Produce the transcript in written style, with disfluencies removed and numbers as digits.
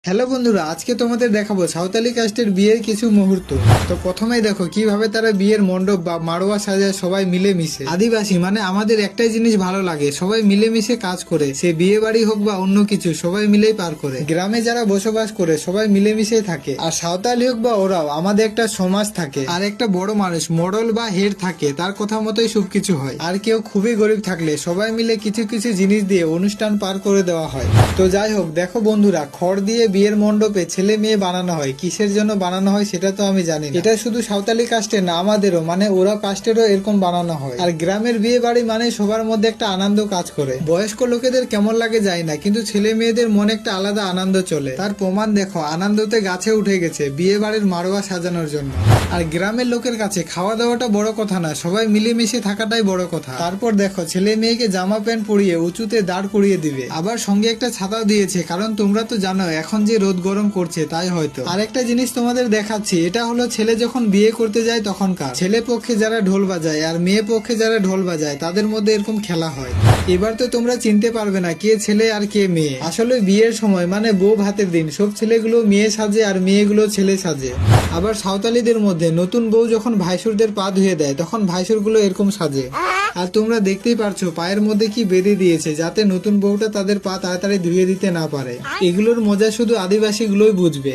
Hello বন্ধুরা, আজকে তোমাদের দেখাবো সাঁওতালি কাস্টের বিয়ের কিছু মুহূর্ত। তো প্রথমেই দেখো কিভাবে তারা বিয়ের মণ্ডপ বা মাড়োয়া সাজায় সবাই মিলেমিশে। আদিবাসী মানে আমাদের একটাই জিনিস ভালো লাগে, সবাই মিলেমিশে কাজ করে, সে বিয়ে বাড়ি হোক বা অন্য কিছু, সবাই মিলেই পার করে। গ্রামে যারা বসবাস করে সবাই মিলেমিশেই থাকে। আর সাঁওতালি হোক বা ওরাও, আমাদের একটা সমাজ থাকে আর একটা বড় মানুষ মডল বা হেড থাকে, তার কথা মতোই সবকিছু হয়। আর কেউ খুবই গরিব থাকলে সবাই মিলে কিছু কিছু জিনিস দিয়ে অনুষ্ঠান পার করে দেওয়া হয়। তো যাই হোক, দেখো বন্ধুরা, খড় দিয়ে বিয়ের মণ্ডপে ছেলে মেয়ে বানানো হয়। কিসের জন্য বানানো হয় সেটা তো আমি জানি না। এটা শুধু সাঁওতালি কাস্টের না, আমাদেরও মানে ওরা কাস্টেরও এরকম বানানো হয়। আর গ্রামের বিয়ে বাড়ি মানে সবার মধ্যে একটা আনন্দ কাজ করে। বয়স্ক লোকেদের কেমন লাগে যায় না, কিন্তু ছেলে মেয়েদের মনে একটা আলাদা আনন্দ চলে। তার প্রমাণ দেখো, আনন্দতে গাছে উঠে গেছে বিয়ে বাড়ির মাড়োয়া সাজানোর জন্য। আর গ্রামের লোকের কাছে খাওয়া দাওয়াটা বড় কথা না, সবাই মিলেমিশে থাকাটাই বড় কথা। তারপর দেখো, ছেলে মেয়েকে জামা প্যান্ট পরিয়ে উঁচুতে দাঁড় করিয়ে দিবে, আবার সঙ্গে একটা ছাতাও দিয়েছে, কারণ তোমরা তো জানো এখন যে রোদ গরম করছে তাই হয়তো। আর একটা জিনিস তোমাদের দেখাচ্ছি, এটা হলো ছেলে যখন বিয়ে করতে যায় তখনকার। ছেলে পক্ষে যারা ঢোল বাজায় আর মেয়ে পক্ষে যারা ঢোল বাজায় তাদের মধ্যে এরকম খেলা হয়। এবার তো তোমরা চিনতে পারবে না কে ছেলে আর কে মেয়ে। আসলে বিয়ের সময় মানে বউ ভাতের দিন সব ছেলেগুলো মেয়ে সাজে আর মেয়েগুলো ছেলে সাজে। আবার সাঁওতালিদের মধ্যে নতুন বউ যখন ভাইসুরদের পা ধুয়ে দেয় তখন ভাইসুরগুলো এরকম সাজে। আর তোমরা দেখতেই পারছো পায়ের মধ্যে কি বেঁধে দিয়েছে, যাতে নতুন বউটা তাদের পা তাড়াতাড়ি ধুয়ে দিতে না পারে। এগুলোর মজা শুধু আদিবাসী গুলোই বুঝবে।